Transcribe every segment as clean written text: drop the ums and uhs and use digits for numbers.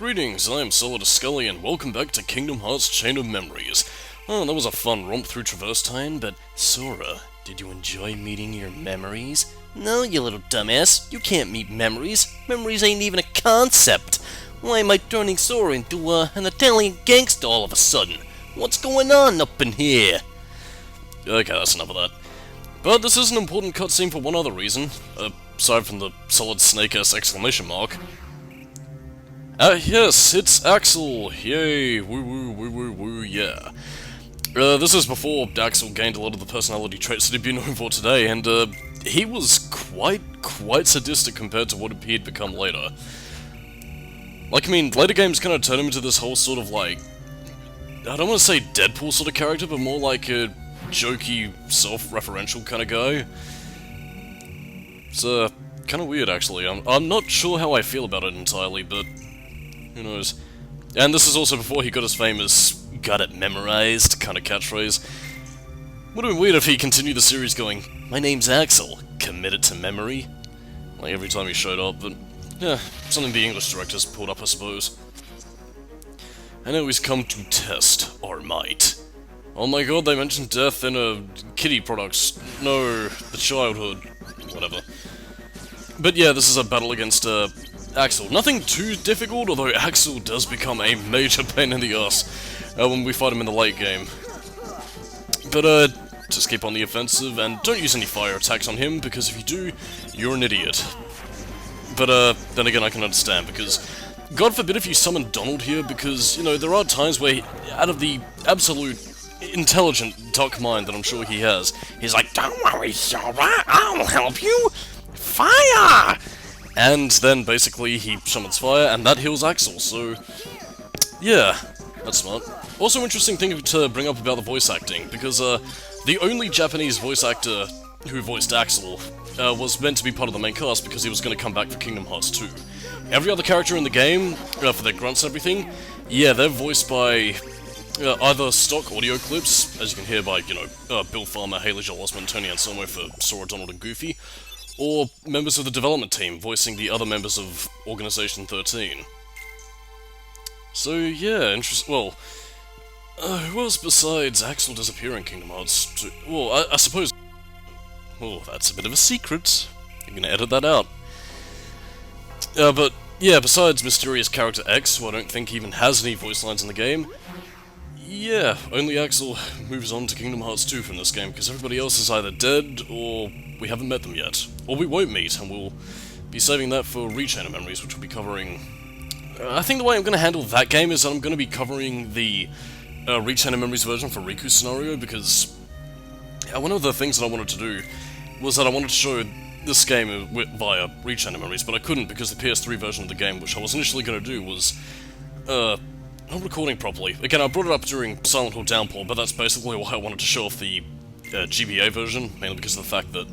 Greetings, I am Solidus-Skully and welcome back to Kingdom Hearts Chain of Memories. Oh, that was a fun romp through Traverse Time, but Sora, did you enjoy meeting your memories? No, you little dumbass, you can't meet memories. Memories ain't even a concept. Why am I turning Sora into an Italian gangster all of a sudden? What's going on up in here? Okay, that's enough of that. But this is an important cutscene for one other reason, aside from the solid Snake-ass exclamation mark. Yes, it's Axel! Yay! Woo woo woo woo woo, yeah. This is before Axel gained a lot of the personality traits that he'd been known for today, and he was quite sadistic compared to what he'd become later. Like, I mean, later games kind of turn him into this whole sort of like, I don't want to say Deadpool sort of character, but more like a jokey, self-referential kind of guy. It's kind of weird actually. I'm not sure how I feel about it entirely, but who knows. And this is also before he got his famous "got it memorized" kind of catchphrase. Would have been weird if he continued the series going, "My name's Axel, committed to memory," like every time he showed up, but yeah, something the English directors pulled up, I suppose. I know he's come to test our might. Oh my god, they mentioned death in kitty products. No, the childhood. Whatever. But yeah, this is a battle against Axel. Nothing too difficult, although Axel does become a major pain in the ass when we fight him in the late game. But just keep on the offensive and don't use any fire attacks on him, because if you do, you're an idiot. But then again, I can understand, because God forbid if you summon Donald here, because, you know, there are times where, out of the absolute intelligent duck mind that I'm sure he has, he's like, "Don't worry, Sora, I'll help you! Fire!" And then basically he summons fire, and that heals Axel, so yeah, that's smart. Also interesting thing to bring up about the voice acting, because the only Japanese voice actor who voiced Axel was meant to be part of the main cast because he was going to come back for Kingdom Hearts 2. Every other character in the game, for their grunts and everything, yeah, they're voiced by either stock audio clips, as you can hear by, you know, Bill Farmer, Haley Joel Osment, Tony Anselmo for Sora, Donald, and Goofy, or members of the development team voicing the other members of Organization 13. So yeah, well, who else besides Axel disappearing in Kingdom Hearts 2? Well, I suppose... Oh, that's a bit of a secret. I'm gonna edit that out. But yeah, besides mysterious character X, who I don't think even has any voice lines in the game, yeah, only Axel moves on to Kingdom Hearts 2 from this game, because everybody else is either dead, or we haven't met them yet. Or we won't meet, and we'll be saving that for Chain of Memories, which we'll be covering... I think the way I'm going to handle that game is that I'm going to be covering the Chain of Memories version for Riku's scenario, because one of the things that I wanted to do was that I wanted to show this game via Chain of Memories, but I couldn't because the PS3 version of the game, which I was initially going to do, was not recording properly. Again, I brought it up during Silent Hill Downpour, but that's basically why I wanted to show off the GBA version, mainly because of the fact that,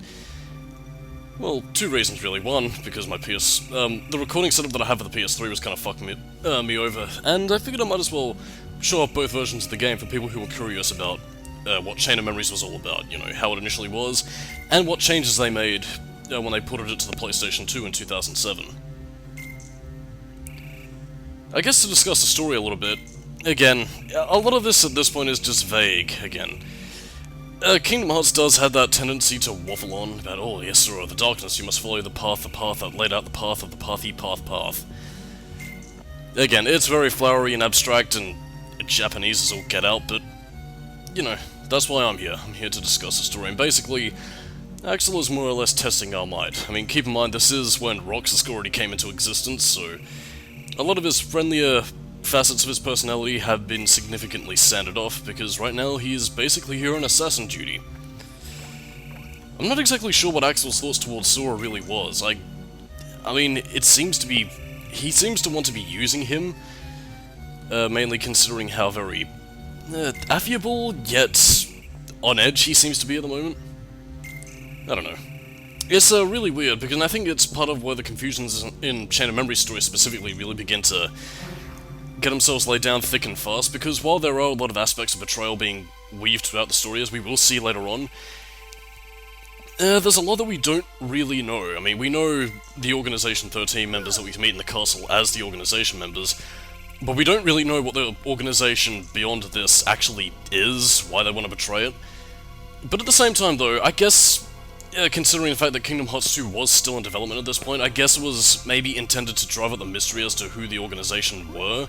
well, two reasons really. One, because my the recording setup that I have for the PS3 was kind of fucking me over, and I figured I might as well show off both versions of the game for people who were curious about what Chain of Memories was all about, you know, how it initially was, and what changes they made when they ported it to the PlayStation 2 in 2007. I guess to discuss the story a little bit, again, a lot of this at this point is just vague, again. Kingdom Hearts does have that tendency to waffle on about, oh yes, Sora, the darkness, you must follow the path that laid out the path of the path. Again, it's very flowery and abstract and Japanese as all get out, but, you know, that's why I'm here. I'm here to discuss the story, and basically, Axel is more or less testing our might. I mean, keep in mind, this is when Roxas already came into existence, so a lot of his friendlier facets of his personality have been significantly sanded off, because right now he is basically here on assassin duty. I'm not exactly sure what Axel's thoughts towards Sora really was. I mean, it seems to be... he seems to want to be using him, mainly considering how very affable, yet on edge he seems to be at the moment. I don't know. It's really weird, because I think it's part of where the confusions in Chain of Memories stories specifically really begin to get themselves laid down thick and fast, because while there are a lot of aspects of betrayal being weaved throughout the story, as we will see later on, there's a lot that we don't really know. I mean, we know the Organization 13 members that we can meet in the castle as the Organization members, but we don't really know what the Organization beyond this actually is, why they want to betray it. But at the same time, though, I guess, considering the fact that Kingdom Hearts 2 was still in development at this point, I guess it was maybe intended to drive out the mystery as to who the Organization were.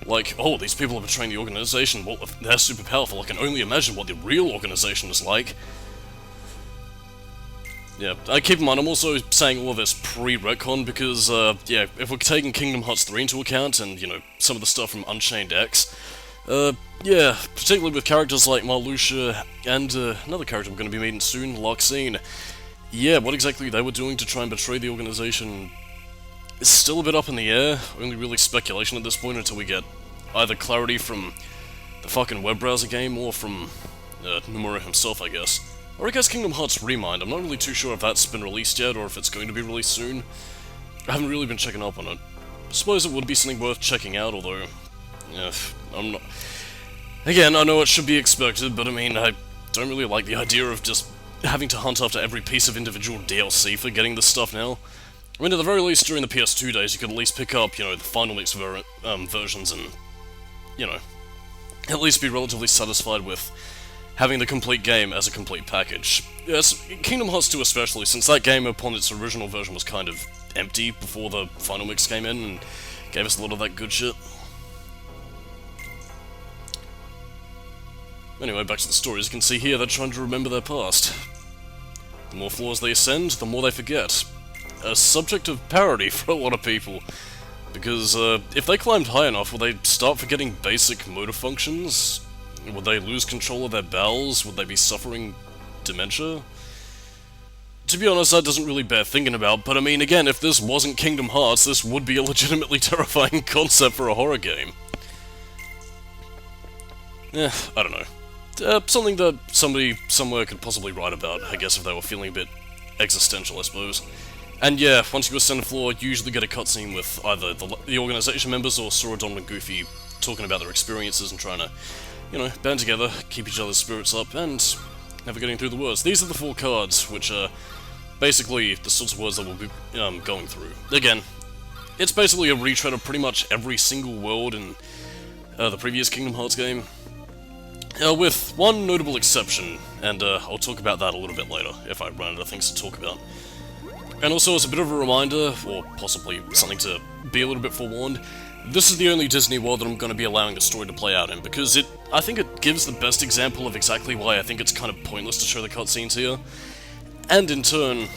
Like, oh, these people are betraying the Organization, well, they're super powerful, I can only imagine what the real Organization is like. Yeah, keep in mind, I'm also saying all of this pre-retcon because, yeah, if we're taking Kingdom Hearts 3 into account, and, you know, some of the stuff from Unchained X, yeah, particularly with characters like Marluxia and, another character we're going to be meeting soon, Larxene, yeah, what exactly they were doing to try and betray the Organization is still a bit up in the air, only really speculation at this point until we get either clarity from the fucking web browser game or from, Nomura himself, I guess. Or I guess Kingdom Hearts Remind. I'm not really too sure if that's been released yet, or if it's going to be released soon. I haven't really been checking up on it. I suppose it would be something worth checking out, although... yeah, I'm not... Again, I know it should be expected, but I mean, I don't really like the idea of just having to hunt after every piece of individual DLC for getting this stuff now. I mean, at the very least, during the PS2 days, you could at least pick up, you know, the Final Mix versions and, you know, at least be relatively satisfied with having the complete game as a complete package. Yes, Kingdom Hearts 2 especially, since that game upon its original version was kind of empty before the Final Mix came in and gave us a lot of that good shit. Anyway, back to the story. As you can see here, they're trying to remember their past. The more floors they ascend, the more they forget. A subject of parody for a lot of people. Because, if they climbed high enough, will they start forgetting basic motor functions? Would they lose control of their bowels? Would they be suffering dementia? To be honest, that doesn't really bear thinking about, but I mean, again, if this wasn't Kingdom Hearts, this would be a legitimately terrifying concept for a horror game. I don't know. Something that somebody somewhere could possibly write about, I guess, if they were feeling a bit existential, I suppose. And yeah, once you ascend a floor, you usually get a cutscene with either the Organization members or Sora, Donald, and Goofy talking about their experiences and trying to, you know, band together, keep each other's spirits up, and navigating through the words. These are the 4 cards, which are basically the sorts of words that we'll be going through. Again, it's basically a retread of pretty much every single world in the previous Kingdom Hearts game, with one notable exception, and I'll talk about that a little bit later, if I run out of things to talk about. And also, as a bit of a reminder, or possibly something to be a little bit forewarned, this is the only Disney world that I'm going to be allowing the story to play out in, because I think it gives the best example of exactly why I think it's kind of pointless to show the cutscenes here. And in turn,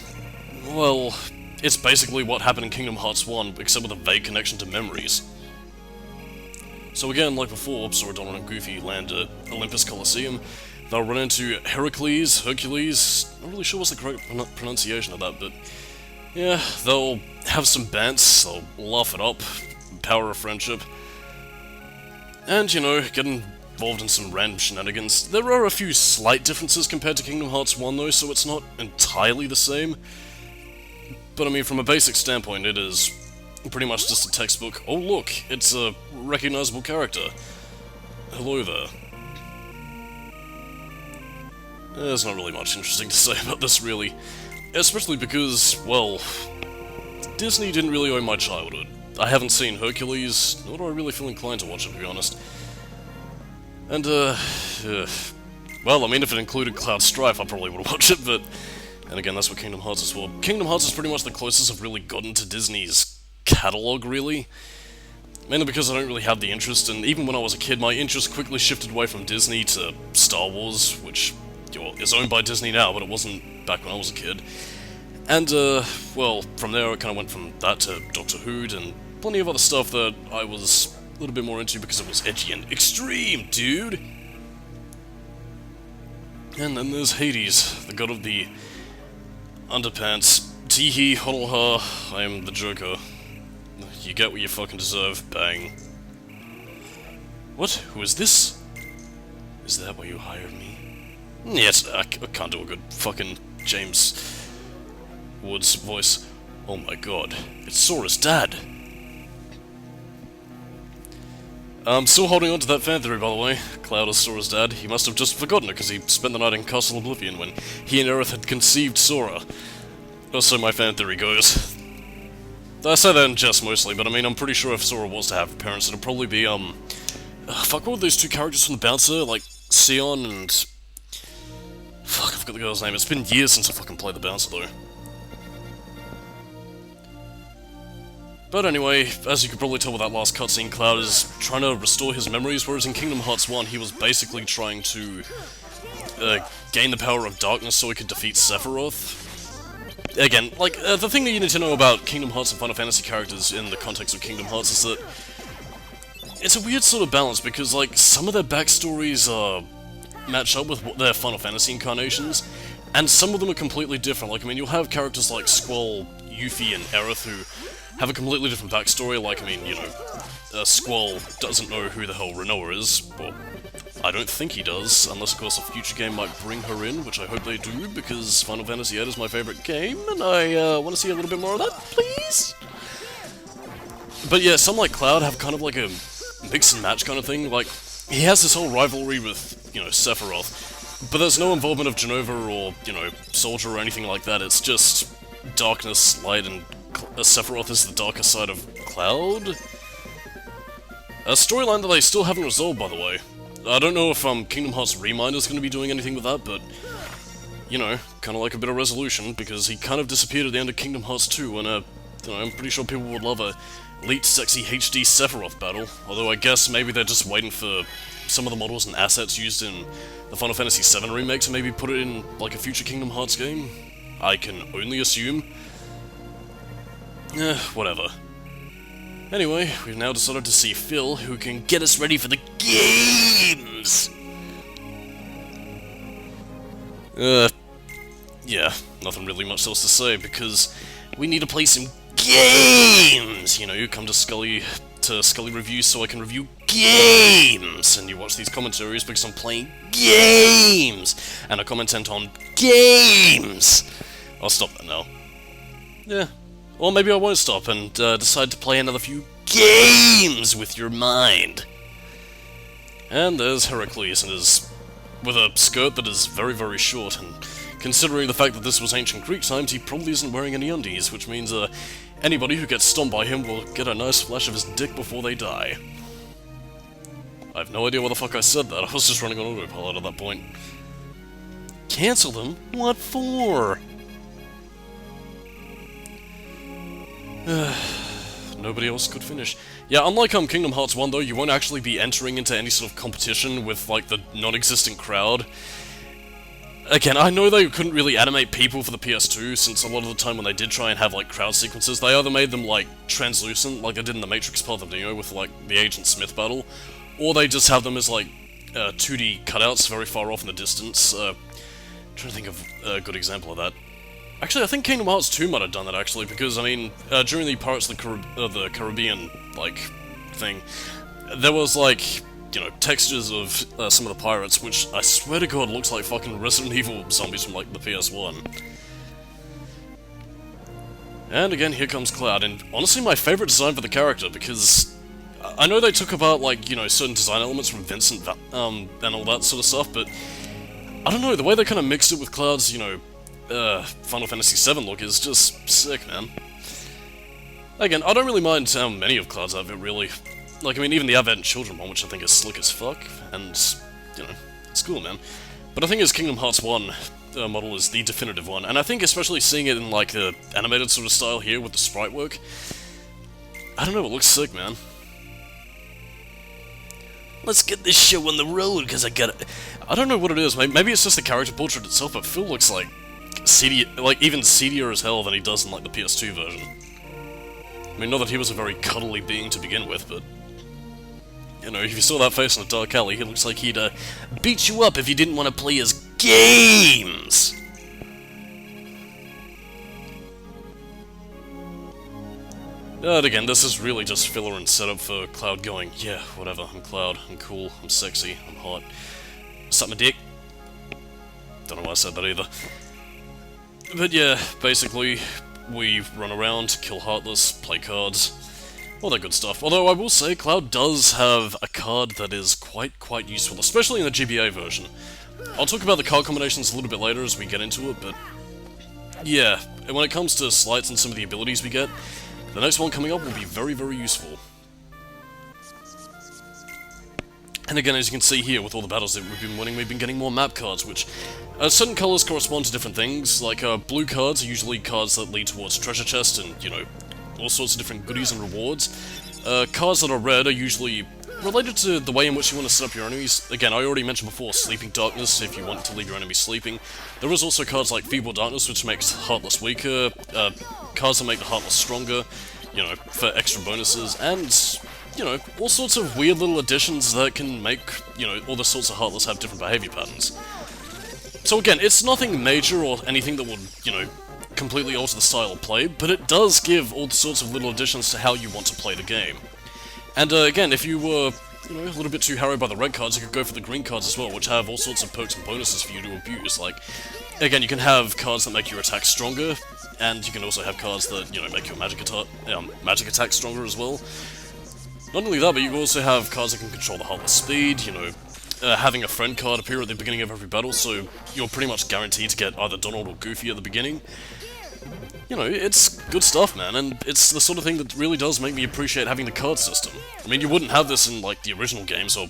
well, it's basically what happened in Kingdom Hearts 1, except with a vague connection to memories. So again, like before, Sora, Donald, and Goofy land at Olympus Coliseum. They'll run into Hercules, not really sure what's the correct pronunciation of that, but yeah, they'll have some bants, they'll laugh it up, power of friendship, and, you know, get involved in some random shenanigans. There are a few slight differences compared to Kingdom Hearts 1 though, so it's not entirely the same. But I mean, from a basic standpoint, it is pretty much just a textbook. Oh look, it's a recognizable character. Hello there. There's not really much interesting to say about this, really. Especially because, well, Disney didn't really own my childhood. I haven't seen Hercules, nor do I really feel inclined to watch it, to be honest. And, well, I mean, if it included Cloud Strife, I probably would watch it, but... And again, that's what Kingdom Hearts is for. Kingdom Hearts is pretty much the closest I've really gotten to Disney's catalog, really. Mainly because I don't really have the interest, and even when I was a kid, my interest quickly shifted away from Disney to Star Wars, which is owned by Disney now, but it wasn't back when I was a kid. And, well, from there it kind of went from that to Doctor Who, and plenty of other stuff that I was a little bit more into because it was edgy and extreme, dude! And then there's Hades, the god of the underpants. Teehee, hodl ha, I am the Joker. You get what you fucking deserve, bang. What? Who is this? Is that why you hired me? Yes, I can't do a good fucking James Woods voice. Oh my god, it's Sora's dad. I'm still holding on to that fan theory, by the way. Cloud is Sora's dad. He must have just forgotten it because he spent the night in Castle Oblivion when he and Aerith had conceived Sora. Or so my fan theory goes. I say that in jest mostly, but I mean, I'm pretty sure if Sora was to have parents, it'd probably be, fuck, what were those two characters from the Bouncer? Like, Sion and... Fuck, I forgot the girl's name. It's been years since I fucking played the Bouncer, though. But anyway, as you could probably tell with that last cutscene, Cloud is trying to restore his memories, whereas in Kingdom Hearts 1 he was basically trying to gain the power of darkness so he could defeat Sephiroth. Again, like, the thing that you need to know about Kingdom Hearts and Final Fantasy characters in the context of Kingdom Hearts is that it's a weird sort of balance, because, like, some of their backstories match up with their Final Fantasy incarnations, and some of them are completely different. Like, I mean, you'll have characters like Squall, Yuffie, and Aerith who have a completely different backstory. Like, I mean, you know, Squall doesn't know who the hell Rinoa is. Well, I don't think he does, unless of course a future game might bring her in, which I hope they do, because Final Fantasy VIII is my favourite game, and I want to see a little bit more of that, please? But yeah, some like Cloud have kind of like a mix and match kind of thing. Like, he has this whole rivalry with, you know, Sephiroth, but there's no involvement of Jenova or, you know, Soldier or anything like that. It's just darkness, light, and Sephiroth is the darker side of Cloud. A storyline that they still haven't resolved, by the way. I don't know if Kingdom Hearts Remind is going to be doing anything with that, but, you know, kind of like a bit of resolution, because he kind of disappeared at the end of Kingdom Hearts 2, and you know, I'm pretty sure people would love a elite, sexy HD Sephiroth battle, although I guess maybe they're just waiting for some of the models and assets used in the Final Fantasy VII remake to maybe put it in, like, a future Kingdom Hearts game. I can only assume. Whatever. Anyway, we've now decided to see Phil, who can get us ready for the games! Yeah, nothing really much else to say, because we need to play some games! You know, you come to Skully Reviews so I can review games! And you watch these commentaries because I'm playing games! And I commentate on games! I'll stop that now. Yeah. Or maybe I won't stop and decide to play another few games with your mind. And there's Heracles with a skirt that is very, very short, and considering the fact that this was ancient Greek times, he probably isn't wearing any undies, which means anybody who gets stomped by him will get a nice flash of his dick before they die. I have no idea why the fuck I said that. I was just running on autopilot at that point. Cancel them? What for? Nobody else could finish. Yeah, unlike Kingdom Hearts 1 though, you won't actually be entering into any sort of competition with, like, the non-existent crowd. Again, I know they couldn't really animate people for the PS2, since a lot of the time when they did try and have, like, crowd sequences, they either made them, like, translucent, like they did in the Matrix Path of Neo with, like, the Agent Smith battle, or they just have them as, like, 2D cutouts very far off in the distance. Trying to think of a good example of that. Actually, I think Kingdom Hearts 2 might have done that, actually, because, I mean, during the Pirates of the Caribbean, like, thing, there was, like, you know, textures of some of the pirates, which, I swear to God, looks like fucking Resident Evil zombies from, like, the PS1. And again, here comes Cloud, and honestly my favourite design for the character, because I know they took apart, like, you know, certain design elements from Vincent, and all that sort of stuff, but I don't know, the way they kind of mixed it with Cloud's, you know, Final Fantasy VII look is just sick, man. Again, I don't really mind how many of Cloud's outfit, really. Like, I mean, even the Advent Children one, which I think is slick as fuck, and, you know, it's cool, man. But I think his Kingdom Hearts 1 model is the definitive one, and I think especially seeing it in, like, the animated sort of style here with the sprite work, I don't know, it looks sick, man. Let's get this show on the road, because I don't know what it is, maybe it's just the character portrait itself, but Phil looks like even seedier as hell than he does in, like, the PS2 version. I mean, not that he was a very cuddly being to begin with, but, you know, if you saw that face in a dark alley, he looks like he'd, beat you up if you didn't want to play his games! And again, this is really just filler and setup for Cloud going, yeah, whatever, I'm Cloud, I'm cool, I'm sexy, I'm hot. Suck my dick. Don't know why I said that either. But yeah, basically, we run around, kill Heartless, play cards, all that good stuff. Although I will say, Cloud does have a card that is quite useful, especially in the GBA version. I'll talk about the card combinations a little bit later as we get into it, but yeah, when it comes to slights and some of the abilities we get, the next one coming up will be very useful. And again, as you can see here, with all the battles that we've been winning, we've been getting more map cards, which certain colours correspond to different things. Like, blue cards are usually cards that lead towards treasure chest and, you know, all sorts of different goodies and rewards. Cards that are red are usually related to the way in which you want to set up your enemies. Again, I already mentioned before, Sleeping Darkness, if you want to leave your enemies sleeping. There is also cards like Feeble Darkness, which makes Heartless weaker, cards that make the Heartless stronger, you know, for extra bonuses, and, you know, all sorts of weird little additions that can make, you know, all the sorts of Heartless have different behavior patterns. So again, it's nothing major or anything that would, you know, completely alter the style of play, but it does give all sorts of little additions to how you want to play the game. And again, if you were, you know, a little bit too harried by the red cards, you could go for the green cards as well, which have all sorts of perks and bonuses for you to abuse. Like, again, you can have cards that make your attack stronger, and you can also have cards that, you know, make your magic attack stronger as well. Not only that, but you can also have cards that can control the Heartless speed, you know, having a friend card appear at the beginning of every battle, so you're pretty much guaranteed to get either Donald or Goofy at the beginning. You know, it's good stuff, man, and it's the sort of thing that really does make me appreciate having the card system. I mean, you wouldn't have this in, like, the original games, or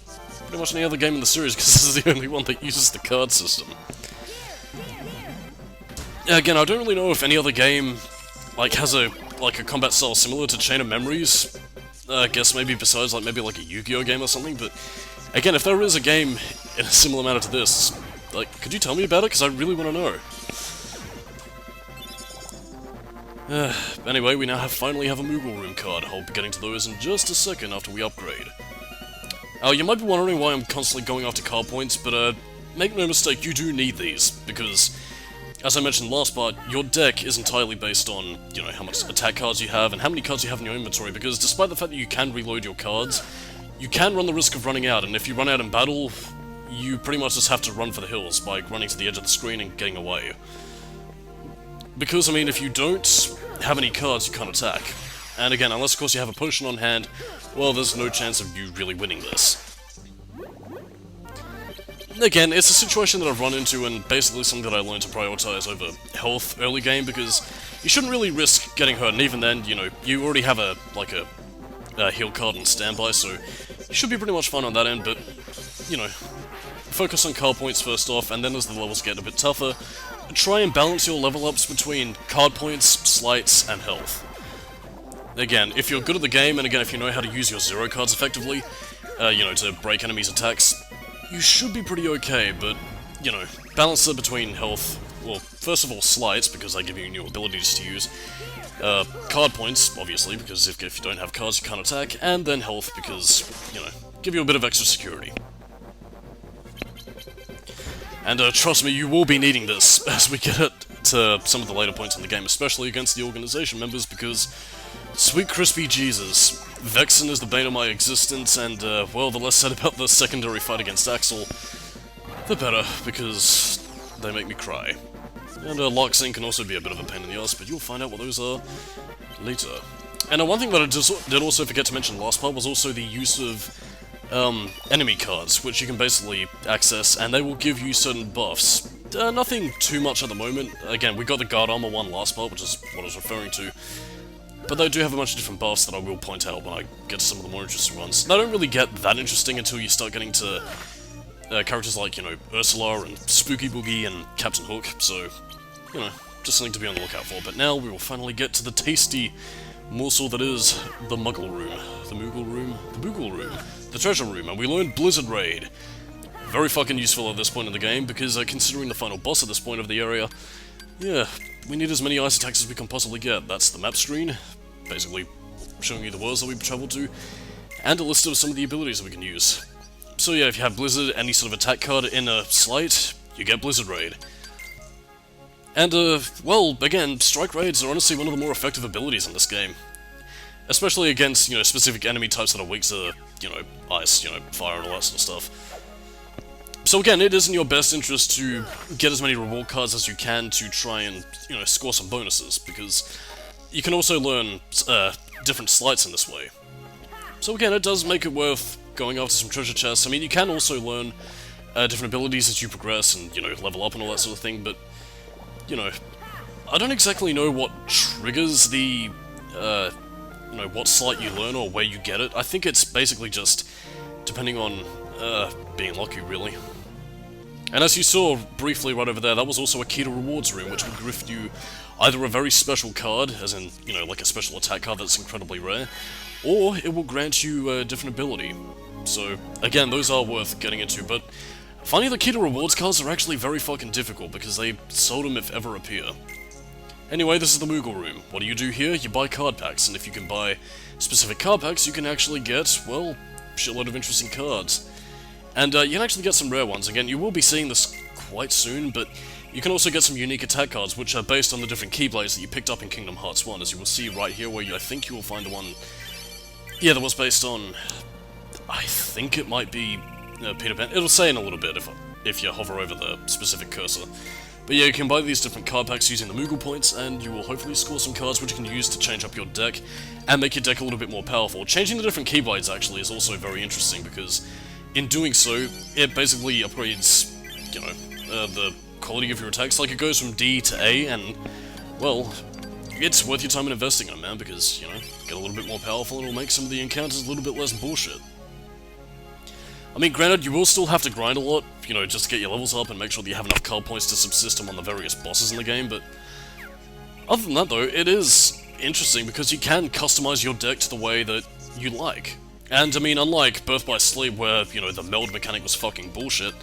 pretty much any other game in the series, because this is the only one that uses the card system. Again, I don't really know if any other game, like, has a combat style similar to Chain of Memories. I guess maybe besides, like, maybe like a Yu-Gi-Oh game or something, but again, if there is a game in a similar manner to this, like, could you tell me about it? Because I really want to know. Anyway, we now finally have a Moogle Room card. I'll be getting to those in just a second after we upgrade. You might be wondering why I'm constantly going after card points, but make no mistake, you do need these, because, as I mentioned last part, your deck is entirely based on, you know, how much attack cards you have and how many cards you have in your inventory, because despite the fact that you can reload your cards, you can run the risk of running out, and if you run out in battle, you pretty much just have to run for the hills by running to the edge of the screen and getting away. Because, I mean, if you don't have any cards, you can't attack. And again, unless of course you have a potion on hand, well, there's no chance of you really winning this. Again, it's a situation that I've run into, and basically something that I learned to prioritize over health early game, because you shouldn't really risk getting hurt, and even then, you know, you already have a heal card on standby, so you should be pretty much fine on that end, but, you know, focus on card points first off, and then as the levels get a bit tougher, try and balance your level ups between card points, slights, and health. Again, if you're good at the game, and again, if you know how to use your zero cards effectively, you know, to break enemies' attacks, you should be pretty okay, but, you know, balance it between health, well, first of all, slights, because they give you new abilities to use, card points, obviously, because if you don't have cards, you can't attack, and then health, because, you know, give you a bit of extra security. And trust me, you will be needing this as we get to some of the later points in the game, especially against the organization members, because, sweet crispy Jesus, Vexen is the bane of my existence, and, well, the less said about the secondary fight against Axel, the better, because they make me cry. And Loxing can also be a bit of a pain in the ass, but you'll find out what those are later. And one thing that I did also forget to mention last part was also the use of enemy cards, which you can basically access, and they will give you certain buffs. Nothing too much at the moment. Again, we got the Guard Armor one last part, which is what I was referring to. But they do have a bunch of different buffs that I will point out when I get to some of the more interesting ones. They don't really get that interesting until you start getting to characters like, you know, Ursula and Spooky Boogie and Captain Hook, so, you know, just something to be on the lookout for. But now we will finally get to the tasty morsel that is the Muggle Room, the Moogle Room, the Boogle Room, the Treasure Room, and we learned Blizzard Raid. Very fucking useful at this point in the game, because considering the final boss at this point of the area, yeah, we need as many ice attacks as we can possibly get. That's the map screen, basically showing you the worlds that we've traveled to, and a list of some of the abilities that we can use. So yeah, if you have Blizzard, any sort of attack card in a Slight, you get Blizzard Raid. And, well, again, Strike Raids are honestly one of the more effective abilities in this game. Especially against, you know, specific enemy types that are weak to, you know, ice, you know, fire and all that sort of stuff. So again, it is in your best interest to get as many reward cards as you can to try and, you know, score some bonuses, because you can also learn different slights in this way. So again, it does make it worth going after some treasure chests. I mean, you can also learn different abilities as you progress and, you know, level up and all that sort of thing, but, you know, I don't exactly know what triggers the, you know, what slight you learn or where you get it. I think it's basically just depending on being lucky, really. And as you saw briefly right over there, that was also a key to rewards room, which would gift you either a very special card, as in, you know, like a special attack card that's incredibly rare, or it will grant you a different ability. So, again, those are worth getting into, but finding the key to rewards cards are actually very fucking difficult, because they seldom, if ever, appear. Anyway, this is the Moogle room. What do? You buy card packs, and if you can buy specific card packs, you can actually get, well, a shitload of interesting cards. And you can actually get some rare ones. Again, you will be seeing this quite soon, but you can also get some unique attack cards, which are based on the different Keyblades that you picked up in Kingdom Hearts 1, as you will see right here, where I think you will find the one... Yeah, that was based on... I think it might be Peter Pan. It'll say in a little bit if you hover over the specific cursor. But yeah, you can buy these different card packs using the Moogle points, and you will hopefully score some cards which you can use to change up your deck, and make your deck a little bit more powerful. Changing the different Keyblades, actually, is also very interesting, because in doing so, it basically upgrades, you know, the quality of your attacks. Like, it goes from D to A, and, well, it's worth your time in investing in it, man, because, you know, get a little bit more powerful, and it'll make some of the encounters a little bit less bullshit. I mean, granted, you will still have to grind a lot, you know, just to get your levels up and make sure that you have enough card points to subsist on the various bosses in the game, but other than that, though, it is interesting because you can customize your deck to the way that you like. And, I mean, unlike Birth by Sleep, where, you know, the meld mechanic was fucking bullshit,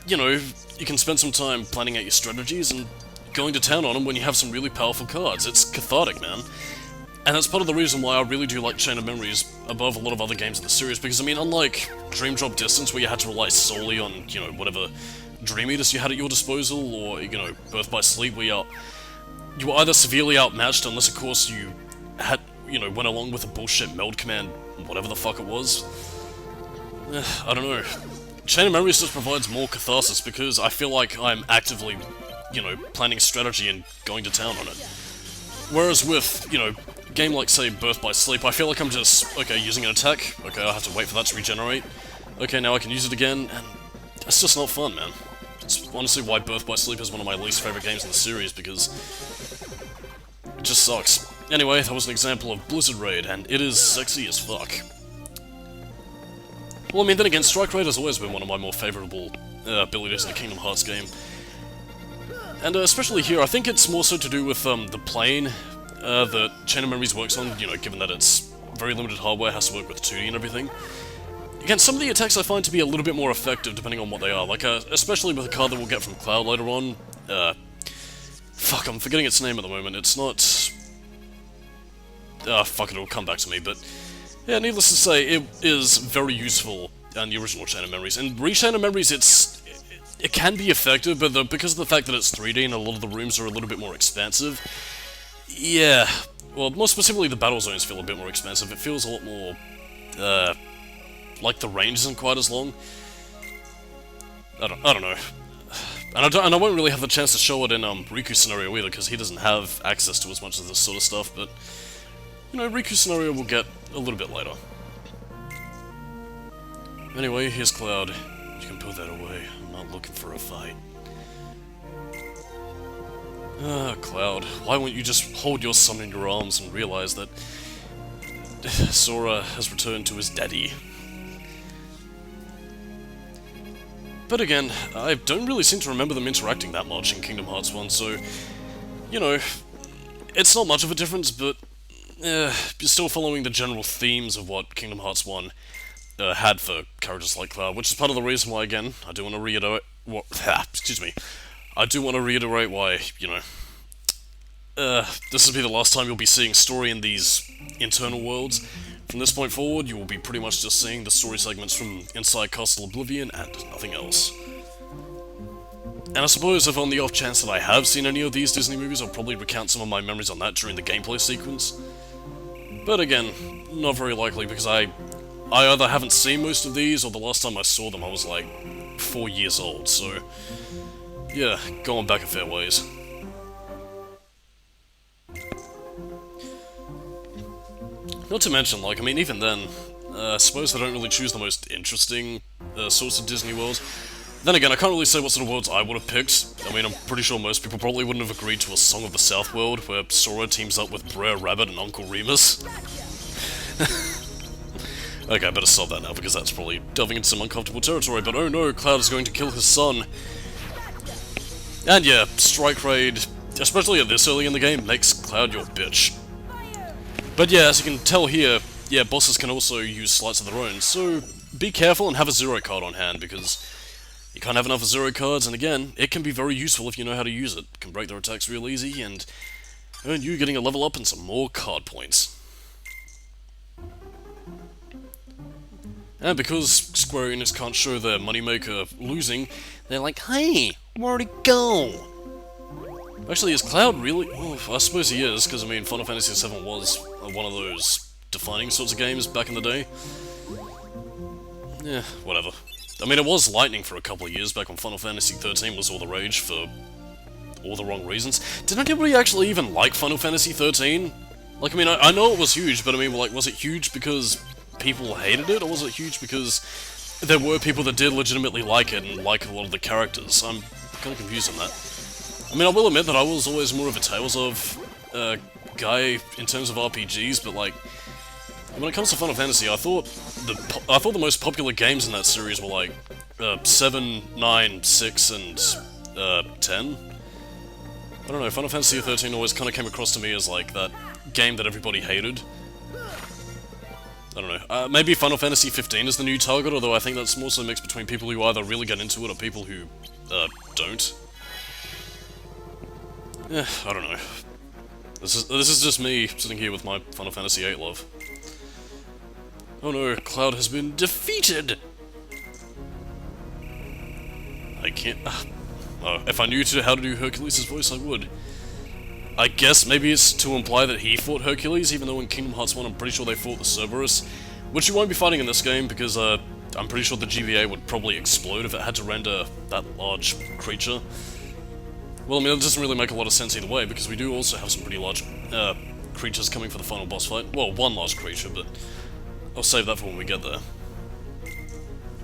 you know, you can spend some time planning out your strategies and going to town on them when you have some really powerful cards. It's cathartic, man. And that's part of the reason why I really do like Chain of Memories above a lot of other games in the series, because, I mean, unlike Dream Drop Distance, where you had to rely solely on, you know, whatever Dream Eaters you had at your disposal, or, you know, Birth by Sleep, where you were either severely outmatched, unless, of course, you had, you know, went along with a bullshit meld command, whatever the fuck it was. I don't know. Chain of Memories just provides more catharsis, because I feel like I'm actively, you know, planning strategy and going to town on it. Whereas with, you know, a game like, say, Birth by Sleep, I feel like I'm just, okay, using an attack, okay, I'll have to wait for that to regenerate, okay, now I can use it again, and it's just not fun, man. It's honestly why Birth by Sleep is one of my least favourite games in the series, because it just sucks. Anyway, that was an example of Blizzard Raid, and it is sexy as fuck. Well, I mean, then again, Strike Raid has always been one of my more favourable abilities in a Kingdom Hearts game. And especially here, I think it's more so to do with the plane that Chain of Memories works on, you know, given that it's very limited hardware, has to work with 2D and everything. Again, some of the attacks I find to be a little bit more effective depending on what they are, like, especially with a card that we'll get from Cloud later on. Fuck, I'm forgetting its name at the moment. It's not... fuck, it'll come back to me, but... Yeah, needless to say, it is very useful in the original Chain of Memories. In Re-Chain of Memories, it can be effective, but because of the fact that it's 3D and a lot of the rooms are a little bit more expansive, yeah, well, more specifically the battle zones feel a bit more expansive. It feels a lot more, like the range isn't quite as long. I don't know. And I won't really have the chance to show it in Riku's scenario either, because he doesn't have access to as much of this sort of stuff, but, you know, Riku's scenario we'll get a little bit later. Anyway, here's Cloud. You can put that away. I'm not looking for a fight. Ah, Cloud, why won't you just hold your son in your arms and realize that Sora has returned to his daddy? But again, I don't really seem to remember them interacting that much in Kingdom Hearts 1, so, you know, it's not much of a difference, but you're still following the general themes of what Kingdom Hearts 1 had for characters like Cloud, which is part of the reason why, again, I do want to reiterate what... excuse me. I do want to reiterate why, you know, this will be the last time you'll be seeing story in these internal worlds. From this point forward, you will be pretty much just seeing the story segments from inside Castle Oblivion and nothing else. And I suppose if on the off chance that I have seen any of these Disney movies, I'll probably recount some of my memories on that during the gameplay sequence. But again, not very likely, because I either haven't seen most of these, or the last time I saw them I was like 4 years old, so yeah, going back a fair ways. Not to mention, like, I mean, even then, I suppose they don't really choose the most interesting sorts of Disney worlds. Then again, I can't really say what sort of worlds I would have picked. I mean, I'm pretty sure most people probably wouldn't have agreed to a Song of the South world where Sora teams up with Brer Rabbit and Uncle Remus. Okay, I better stop that now because that's probably delving into some uncomfortable territory, but oh no, Cloud is going to kill his son. And yeah, Strike Raid, especially at this early in the game, makes Cloud your bitch. But yeah, as you can tell here, yeah, bosses can also use sleights of their own, so be careful and have a zero card on hand, because you can't have enough zero cards, and again, it can be very useful if you know how to use it. It can break their attacks real easy, and earn you getting a level up and some more card points. And because Square Enix can't show their moneymaker losing, they're like, hey, where'd it go? Actually, is Cloud really? Oh, I suppose he is, because I mean, Final Fantasy VII was one of those defining sorts of games back in the day. Yeah, whatever. I mean, it was Lightning for a couple of years back when Final Fantasy XIII was all the rage for all the wrong reasons. Did anybody actually even like Final Fantasy XIII? Like, I mean, I know it was huge, but I mean, like, was it huge because people hated it, or was it huge because there were people that did legitimately like it and like a lot of the characters? I'm kind of confused on that. I mean, I will admit that I was always more of a Tales of guy in terms of RPGs, but like, when it comes to Final Fantasy, I thought the most popular games in that series were like 7, 9, 6, and 10. I don't know, Final Fantasy XIII always kind of came across to me as like that game that everybody hated. I don't know, maybe Final Fantasy 15 is the new target, although I think that's more so a mix between people who either really get into it or people who don't. Yeah, I don't know. This is just me sitting here with my Final Fantasy VIII love. Oh no, Cloud has been defeated! I can't... oh, if I knew how to do Hercules' voice, I would. I guess maybe it's to imply that he fought Hercules, even though in Kingdom Hearts 1 I'm pretty sure they fought the Cerberus, which you won't be fighting in this game, because I'm pretty sure the GVA would probably explode if it had to render that large creature. Well, I mean, it doesn't really make a lot of sense either way, because we do also have some pretty large creatures coming for the final boss fight. Well, one large creature, but I'll save that for when we get there.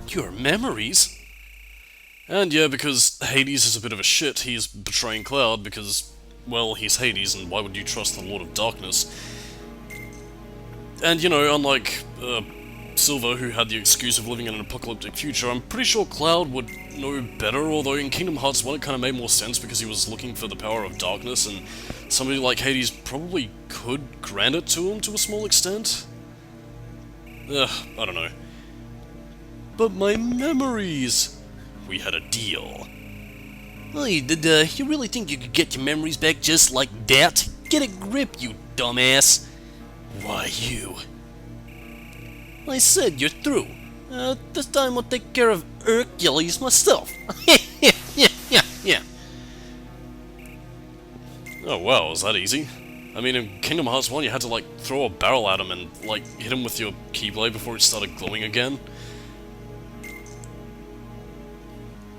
Your memories? And yeah, because Hades is a bit of a shit, he's betraying Cloud because, well, he's Hades, and why would you trust the Lord of Darkness? And, you know, unlike Silver, who had the excuse of living in an apocalyptic future, I'm pretty sure Cloud would know better, although in Kingdom Hearts 1 it kind of made more sense because he was looking for the power of darkness, and somebody like Hades probably could grant it to him to a small extent. I don't know. But my memories! We had a deal. Hey, did you really think you could get your memories back just like that? Get a grip, you dumbass! Why you? I said you're through. This time I'll take care of Hercules myself. Yeah. Oh wow, was that easy? I mean, in Kingdom Hearts 1 you had to like throw a barrel at him and like hit him with your Keyblade before it started glowing again.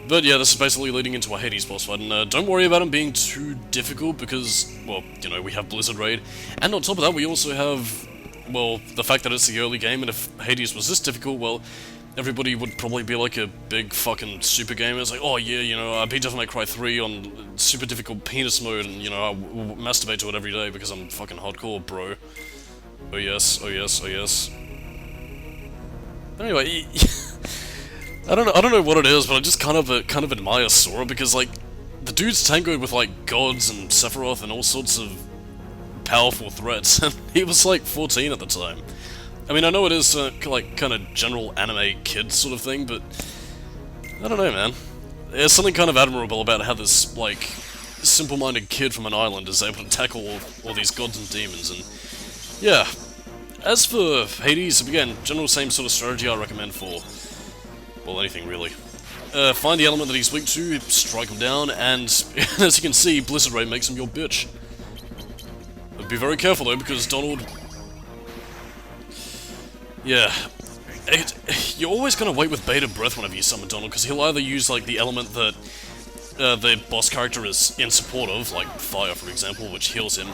But yeah, this is basically leading into a Hades boss fight, and don't worry about him being too difficult because, well, you know, we have Blizzard Raid, and on top of that we also have, well, the fact that it's the early game, and if Hades was this difficult, well, everybody would probably be like a big fucking super gamer. It's like, oh yeah, you know, I beat Devil May Cry 3 on super difficult penis mode, and, you know, I masturbate to it every day because I'm fucking hardcore, bro. Oh yes, oh yes, oh yes. But anyway, I don't know what it is, but I just kind of admire Sora because, like, the dude's tangoed with, like, gods and Sephiroth and all sorts of powerful threats, and he was, like, 14 at the time. I mean, I know it is, like, kind of general anime kid sort of thing, but I don't know, man. There's something kind of admirable about how this, like, simple-minded kid from an island is able to tackle all these gods and demons, and yeah. As for Hades, again, general same sort of strategy I recommend for, well, anything really. Find the element that he's weak to, strike him down, and as you can see, Blizzard Raid makes him your bitch. But be very careful though, because Donald... yeah. You're always gonna wait with bated breath whenever you summon Donald, because he'll either use, like, the element that the boss character is in support of, like Fire for example, which heals him,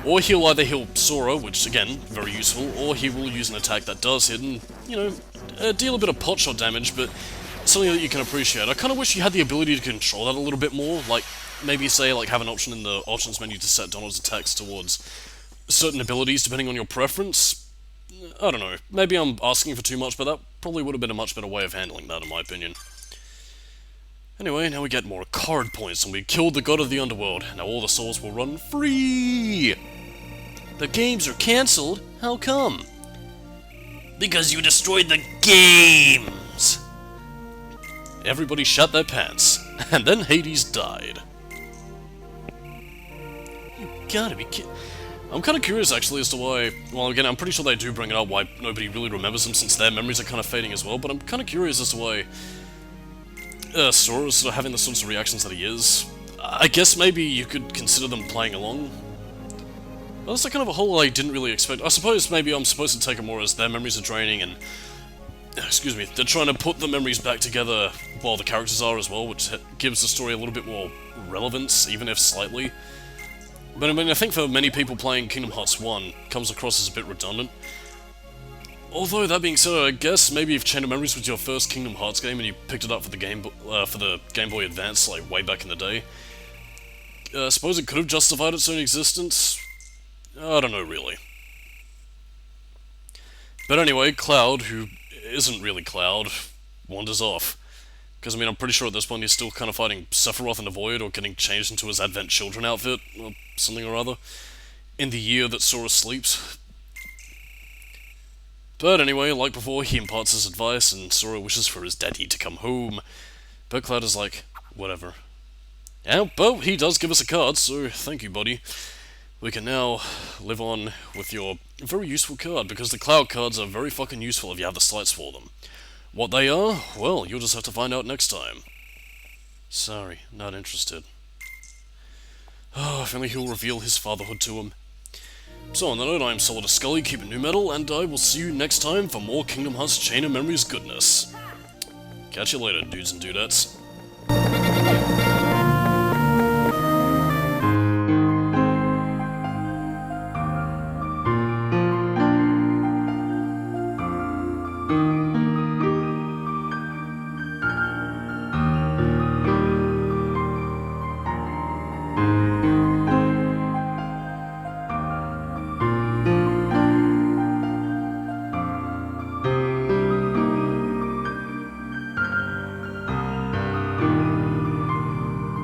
or he'll either heal Sora, which again, very useful, or he will use an attack that does hit and, you know, deal a bit of potshot damage, but something that you can appreciate. I kind of wish you had the ability to control that a little bit more, like, maybe say, like, have an option in the options menu to set Donald's attacks towards certain abilities depending on your preference. I don't know, maybe I'm asking for too much, but that probably would have been a much better way of handling that in my opinion. Anyway, now we get more card points, and we killed the god of the underworld. Now all the souls will run free! The games are cancelled? How come? Because you destroyed the games! Everybody shut their pants, and then Hades died. You gotta be kidding. I'm kind of curious actually as to why, well again, I'm pretty sure they do bring it up why nobody really remembers them since their memories are kind of fading as well, but I'm kind of curious as to why Sora's sort of having the sorts of reactions that he is. I guess maybe you could consider them playing along. Well, that's kind of a whole I didn't really expect. I suppose maybe I'm supposed to take it more as their memories are draining and, excuse me, they're trying to put the memories back together while the characters are as well, which gives the story a little bit more relevance, even if slightly. But I mean, I think for many people playing Kingdom Hearts 1 comes across as a bit redundant. Although, that being said, I guess maybe if Chain of Memories was your first Kingdom Hearts game and you picked it up for the Game Boy Advance, like, way back in the day, I suppose it could have justified its own existence? I don't know, really. But anyway, Cloud, who isn't really Cloud, wanders off. Because, I mean, I'm pretty sure at this point he's still kind of fighting Sephiroth in the Void, or getting changed into his Advent Children outfit, or something or other, in the year that Sora sleeps. But anyway, like before, he imparts his advice, and Sora wishes for his daddy to come home. But Cloud is like, whatever. Yeah, but he does give us a card, so thank you, buddy. We can now live on with your very useful card, because the Cloud cards are very fucking useful if you have the slights for them. What they are? Well, you'll just have to find out next time. Sorry, not interested. Oh, if only he'll reveal his fatherhood to him. So on that note, I'm Solidus-Skully, keep it new metal, and I will see you next time for more Kingdom Hearts Chain of Memories goodness. Catch you later, dudes and dudettes.